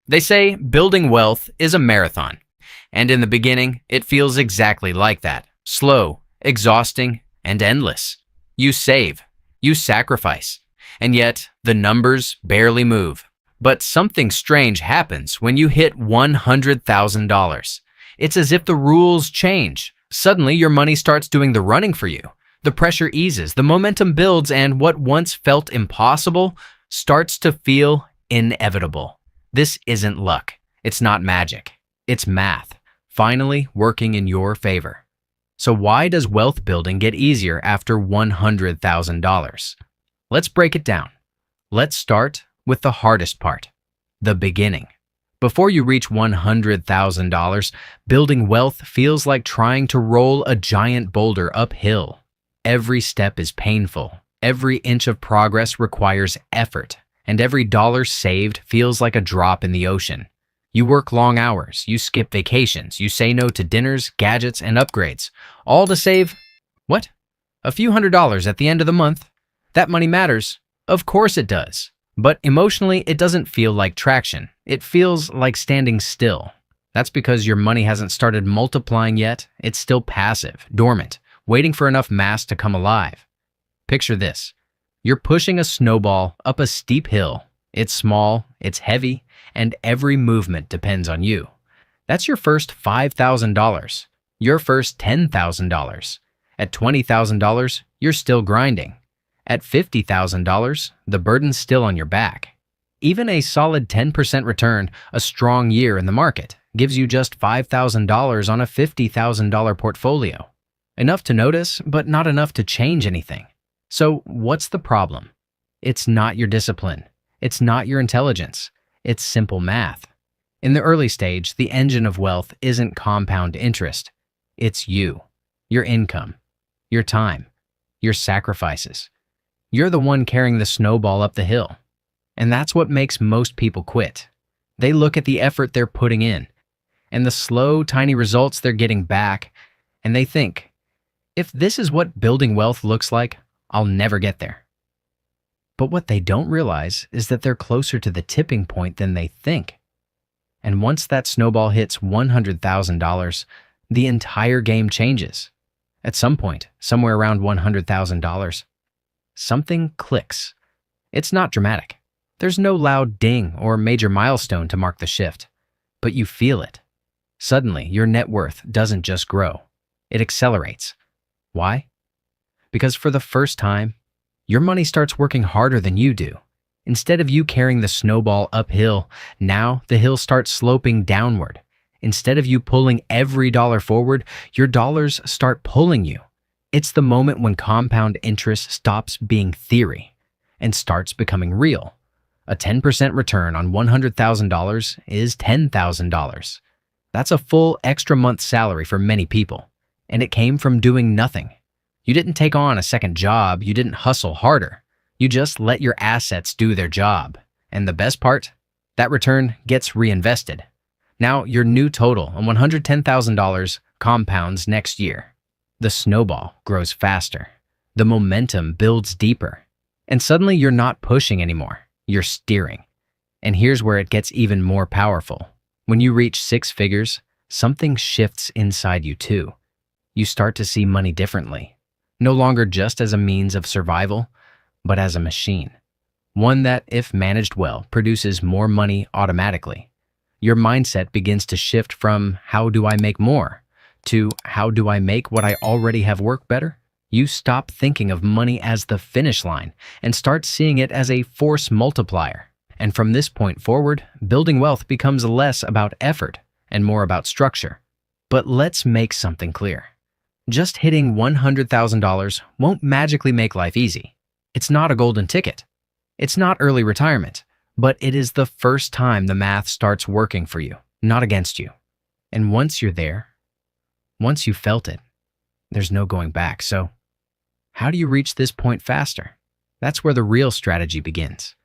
They say building wealth is a marathon, and in the beginning, it feels exactly like that. Slow, exhausting, and endless. You save, you sacrifice, and yet the numbers barely move. But something strange happens when you hit $100,000. It's as if the rules change. Suddenly, your money starts doing the running for you. The pressure eases, the momentum builds, and what once felt impossible starts to feel inevitable. This isn't luck. It's not magic. It's math, finally working in your favor. So why does wealth building get easier after $100,000? Let's break it down. Let's start with the hardest part, the beginning. Before you reach $100,000, building wealth feels like trying to roll a giant boulder uphill. Every step is painful. Every inch of progress requires effort, and every dollar saved feels like a drop in the ocean. You work long hours, you skip vacations, you say no to dinners, gadgets, and upgrades, all to save, what? A few $100s at the end of the month? That money matters. Of course it does. But emotionally, it doesn't feel like traction. It feels like standing still. That's because your money hasn't started multiplying yet. It's still passive, dormant, waiting for enough mass to come alive. Picture this. You're pushing a snowball up a steep hill. It's small, it's heavy, and every movement depends on you. That's your first $5,000, your first $10,000. At $20,000, you're still grinding. At $50,000, the burden's still on your back. Even a solid 10% return, a strong year in the market, gives you just $5,000 on a $50,000 portfolio. Enough to notice, but not enough to change anything. So what's the problem? It's not your discipline. It's not your intelligence. It's simple math. In the early stage, the engine of wealth isn't compound interest. It's you, your income, your time, your sacrifices. You're the one carrying the snowball up the hill. And that's what makes most people quit. They look at the effort they're putting in and the slow, tiny results they're getting back, and they think, if this is what building wealth looks like, I'll never get there. But what they don't realize is that they're closer to the tipping point than they think. And once that snowball hits $100,000, the entire game changes. At some point, somewhere around $100,000, something clicks. It's not dramatic. There's no loud ding or major milestone to mark the shift, but you feel it. Suddenly, your net worth doesn't just grow. It accelerates. Why? Because for the first time, your money starts working harder than you do. Instead of you carrying the snowball uphill, now the hill starts sloping downward. Instead of you pulling every dollar forward, your dollars start pulling you. It's the moment when compound interest stops being theory and starts becoming real. A 10% return on $100,000 is $10,000. That's a full extra month's salary for many people, and it came from doing nothing. You didn't take on a second job, you didn't hustle harder. You just let your assets do their job. And the best part? That return gets reinvested. Now your new total on $110,000 compounds next year. The snowball grows faster. The momentum builds deeper. And suddenly you're not pushing anymore. You're steering. And here's where it gets even more powerful. When you reach six figures, something shifts inside you too. You start to see money differently. No longer just as a means of survival, but as a machine. One that, if managed well, produces more money automatically. Your mindset begins to shift from how do I make more to how do I make what I already have work better? You stop thinking of money as the finish line and start seeing it as a force multiplier. And from this point forward, building wealth becomes less about effort and more about structure. But let's make something clear. Just hitting $100,000 won't magically make life easy. It's not a golden ticket. It's not early retirement, but it is the first time the math starts working for you, not against you. And once you're there, once you've felt it, there's no going back. So how do you reach this point faster? That's where the real strategy begins.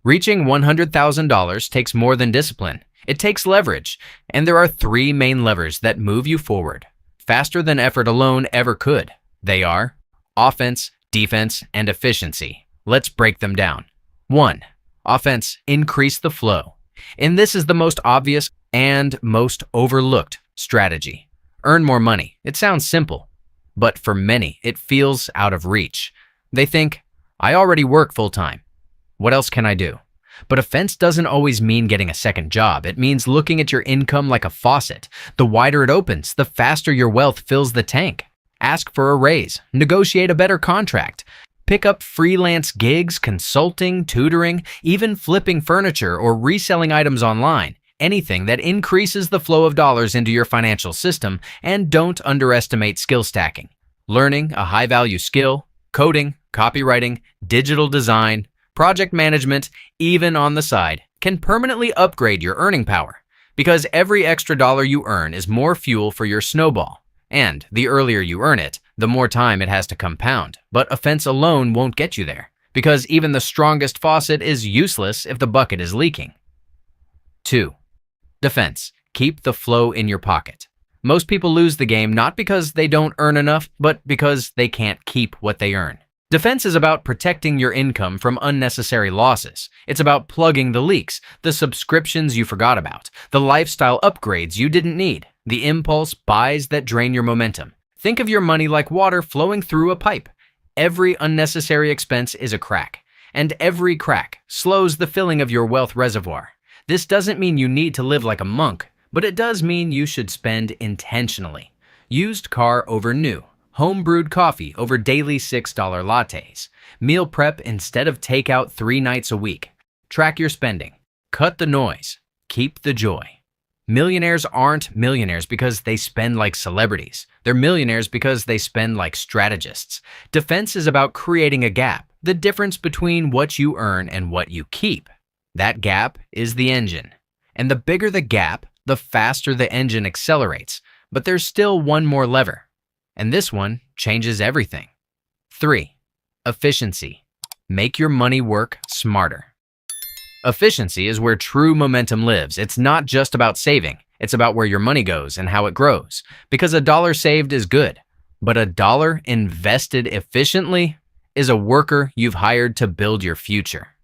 Reaching $100,000 takes more than discipline. It takes leverage, and there are three main levers that move you forward, faster than effort alone ever could. They are offense, defense, and efficiency. Let's break them down. 1. Offense, increase the flow. And this is the most obvious and most overlooked strategy. Earn more money. It sounds simple, but for many, it feels out of reach. They think, I already work full-time. What else can I do? But offense doesn't always mean getting a second job. It means looking at your income like a faucet. The wider it opens, the faster your wealth fills the tank. Ask for a raise. Negotiate a better contract. Pick up freelance gigs, consulting, tutoring, even flipping furniture or reselling items online. Anything that increases the flow of dollars into your financial system, and don't underestimate skill stacking. Learning a high-value skill, coding, copywriting, digital design, project management, even on the side, can permanently upgrade your earning power, because every extra dollar you earn is more fuel for your snowball. And the earlier you earn it, the more time it has to compound. But offense alone won't get you there, because even the strongest faucet is useless if the bucket is leaking. 2. Defense. Keep the flow in your pocket. Most people lose the game not because they don't earn enough, but because they can't keep what they earn. Defense is about protecting your income from unnecessary losses. It's about plugging the leaks, the subscriptions you forgot about, the lifestyle upgrades you didn't need, the impulse buys that drain your momentum. Think of your money like water flowing through a pipe. Every unnecessary expense is a crack, and every crack slows the filling of your wealth reservoir. This doesn't mean you need to live like a monk, but it does mean you should spend intentionally. Used car over new. Home-brewed coffee over daily $6 lattes. Meal prep instead of takeout 3 nights a week. Track your spending. Cut the noise. Keep the joy. Millionaires aren't millionaires because they spend like celebrities. They're millionaires because they spend like strategists. Defense is about creating a gap, the difference between what you earn and what you keep. That gap is the engine. And the bigger the gap, the faster the engine accelerates. But there's still one more lever. And this one changes everything. 3. Efficiency. Make your money work smarter. Efficiency is where true momentum lives. It's not just about saving. It's about where your money goes and how it grows. Because a dollar saved is good, but a dollar invested efficiently is a worker you've hired to build your future.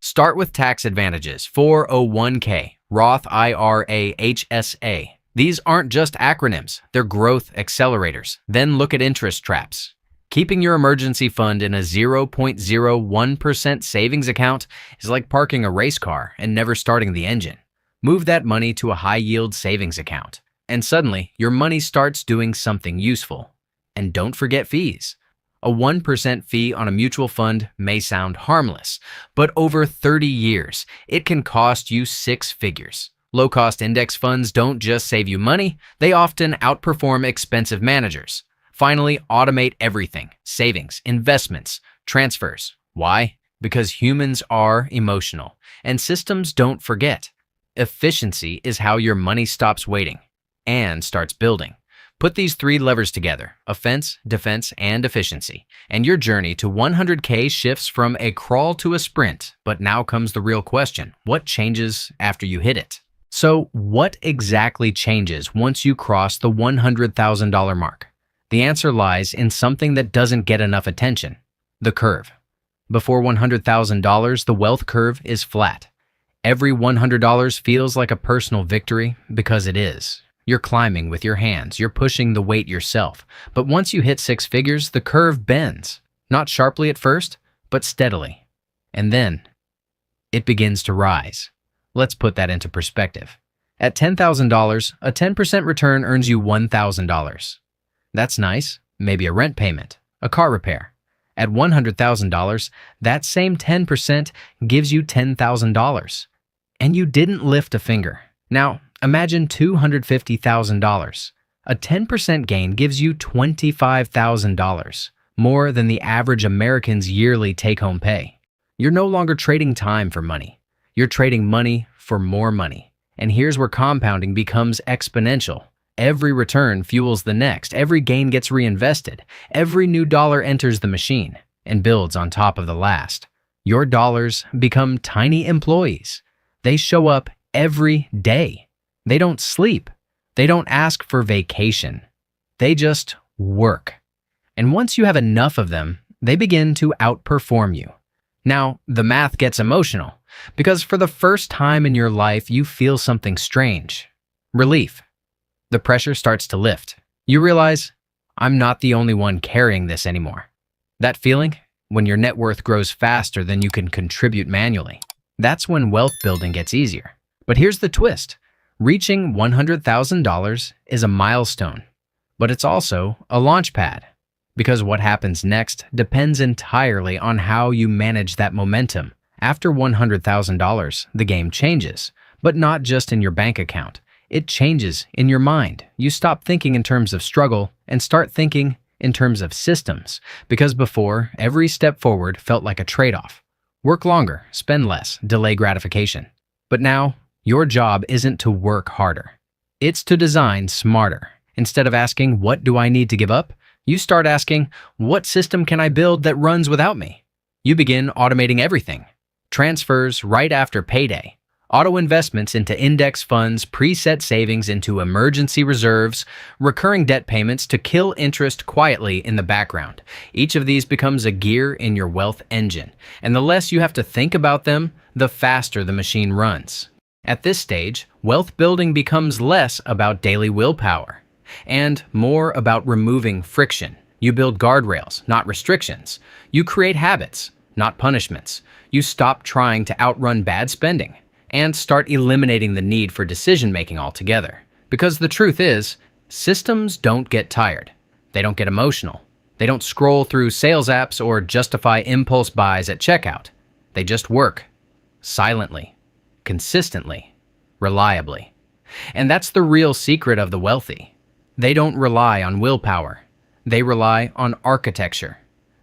Start with tax advantages, 401k, Roth IRA, HSA. These aren't just acronyms, they're growth accelerators. Then look at interest traps. Keeping your emergency fund in a 0.01% savings account is like parking a race car and never starting the engine. Move that money to a high-yield savings account, and suddenly your money starts doing something useful. And don't forget fees. A 1% fee on a mutual fund may sound harmless, but over 30 years, it can cost you 6 figures. Low-cost index funds don't just save you money, they often outperform expensive managers. Finally, automate everything: savings, investments, transfers. Why? Because humans are emotional, and systems don't forget. Efficiency is how your money stops waiting and starts building. Put these 3 levers together: offense, defense, and efficiency, and your journey to 100K shifts from a crawl to a sprint. But now comes the real question: what changes after you hit it? So what exactly changes once you cross the $100,000 mark? The answer lies in something that doesn't get enough attention: the curve. Before $100,000, the wealth curve is flat. Every $100 feels like a personal victory because it is. You're climbing with your hands, you're pushing the weight yourself. But once you hit 6 figures, the curve bends. Not sharply at first, but steadily. And then it begins to rise. Let's put that into perspective. At $10,000, a 10% return earns you $1,000. That's nice, maybe a rent payment, a car repair. At $100,000, that same 10% gives you $10,000. And you didn't lift a finger. Now, imagine $250,000. A 10% gain gives you $25,000, more than the average American's yearly take-home pay. You're no longer trading time for money. You're trading money for more money. And here's where compounding becomes exponential. Every return fuels the next. Every gain gets reinvested. Every new dollar enters the machine and builds on top of the last. Your dollars become tiny employees. They show up every day. They don't sleep. They don't ask for vacation. They just work. And once you have enough of them, they begin to outperform you. Now, the math gets emotional because for the first time in your life, you feel something strange. Relief. The pressure starts to lift. You realize, I'm not the only one carrying this anymore. That feeling, when your net worth grows faster than you can contribute manually, that's when wealth building gets easier. But here's the twist. Reaching $100,000 is a milestone, but it's also a launch pad. Because what happens next depends entirely on how you manage that momentum. After $100,000, the game changes, but not just in your bank account. It changes in your mind. You stop thinking in terms of struggle and start thinking in terms of systems, because before, every step forward felt like a trade-off. Work longer, spend less, delay gratification. But now, your job isn't to work harder. It's to design smarter. Instead of asking, what do I need to give up? You start asking, what system can I build that runs without me? You begin automating everything. Transfers right after payday. Auto investments into index funds, preset savings into emergency reserves, recurring debt payments to kill interest quietly in the background. Each of these becomes a gear in your wealth engine, and the less you have to think about them, the faster the machine runs. At this stage, wealth building becomes less about daily willpower and more about removing friction. You build guardrails, not restrictions. You create habits, not punishments. You stop trying to outrun bad spending and start eliminating the need for decision-making altogether. Because the truth is, systems don't get tired. They don't get emotional. They don't scroll through sales apps or justify impulse buys at checkout. They just work. Silently. Consistently. Reliably. And that's the real secret of the wealthy. They don't rely on willpower. They rely on architecture.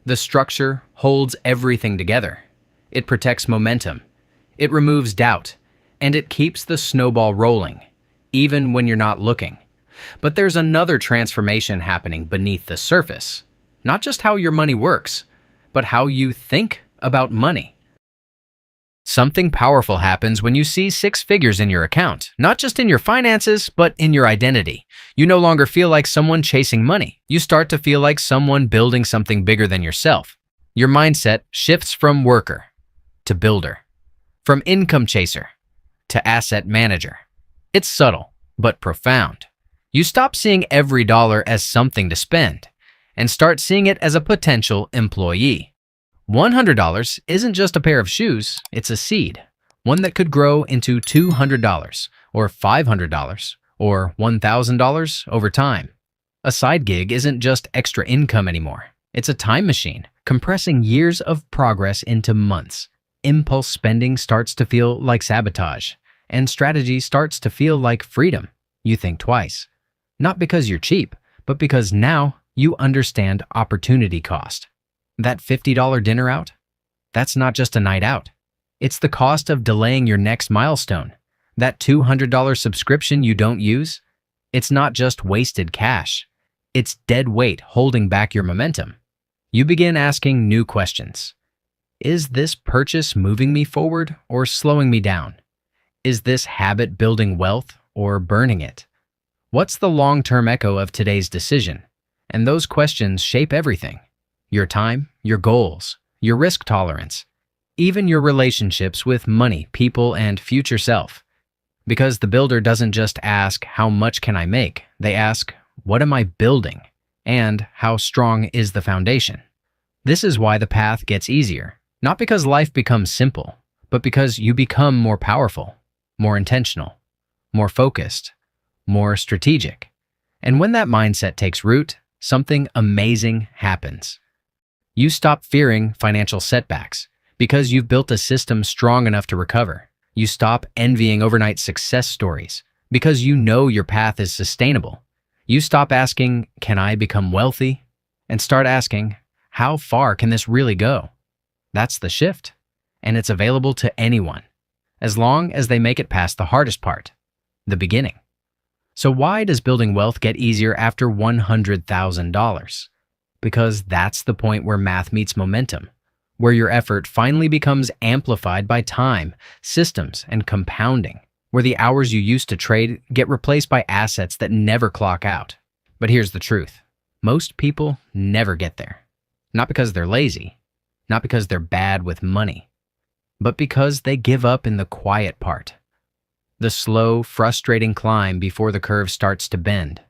The structure holds everything together. It protects momentum. It removes doubt, and it keeps the snowball rolling, even when you're not looking. But there's another transformation happening beneath the surface. Not just how your money works, but how you think about money. Something powerful happens when you see six figures in your account, not just in your finances, but in your identity. You no longer feel like someone chasing money. You start to feel like someone building something bigger than yourself. Your mindset shifts from worker to builder. From income chaser to asset manager. It's subtle, but profound. You stop seeing every dollar as something to spend and start seeing it as a potential employee. $100 isn't just a pair of shoes, it's a seed. One that could grow into $200 or $500 or $1,000 over time. A side gig isn't just extra income anymore. It's a time machine, compressing years of progress into months. Impulse spending starts to feel like sabotage, and strategy starts to feel like freedom. You think twice. Not because you're cheap, but because now you understand opportunity cost. That $50 dinner out? That's not just a night out. It's the cost of delaying your next milestone. That $200 subscription you don't use? It's not just wasted cash. It's dead weight holding back your momentum. You begin asking new questions. Is this purchase moving me forward or slowing me down? Is this habit building wealth or burning it? What's the long-term echo of today's decision? And those questions shape everything. Your time, your goals, your risk tolerance, even your relationships with money, people, and future self. Because the builder doesn't just ask, how much can I make? They ask, what am I building? And how strong is the foundation? This is why the path gets easier. Not because life becomes simple, but because you become more powerful, more intentional, more focused, more strategic. And when that mindset takes root, something amazing happens. You stop fearing financial setbacks because you've built a system strong enough to recover. You stop envying overnight success stories because you know your path is sustainable. You stop asking, can I become wealthy? And start asking, how far can this really go? That's the shift, and it's available to anyone, as long as they make it past the hardest part, the beginning. So why does building wealth get easier after $100,000? Because that's the point where math meets momentum, where your effort finally becomes amplified by time, systems, and compounding, where the hours you used to trade get replaced by assets that never clock out. But here's the truth. Most people never get there. Not because they're lazy, not because they're bad with money, but because they give up in the quiet part. The slow, frustrating climb before the curve starts to bend.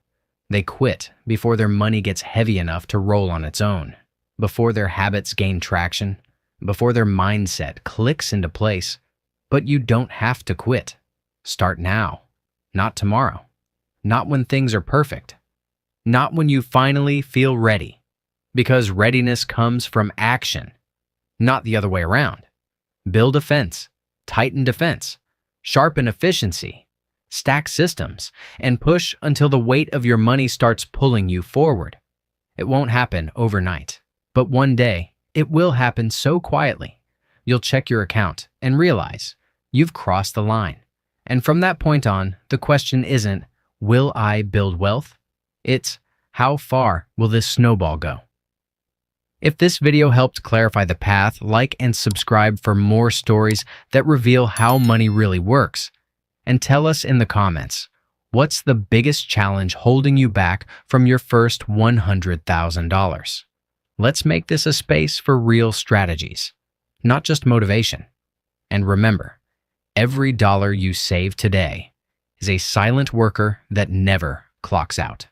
They quit before their money gets heavy enough to roll on its own, before their habits gain traction, before their mindset clicks into place. But you don't have to quit. Start now, not tomorrow, not when things are perfect, not when you finally feel ready, because readiness comes from action, not the other way around. Build a fence, tighten defense, sharpen efficiency, stack systems, and push until the weight of your money starts pulling you forward. It won't happen overnight, but one day it will happen so quietly. You'll check your account and realize you've crossed the line. And from that point on, the question isn't, will I build wealth? It's, how far will this snowball go? If this video helped clarify the path, like and subscribe for more stories that reveal how money really works. And tell us in the comments, what's the biggest challenge holding you back from your first $100,000? Let's make this a space for real strategies, not just motivation. And remember, every dollar you save today is a silent worker that never clocks out.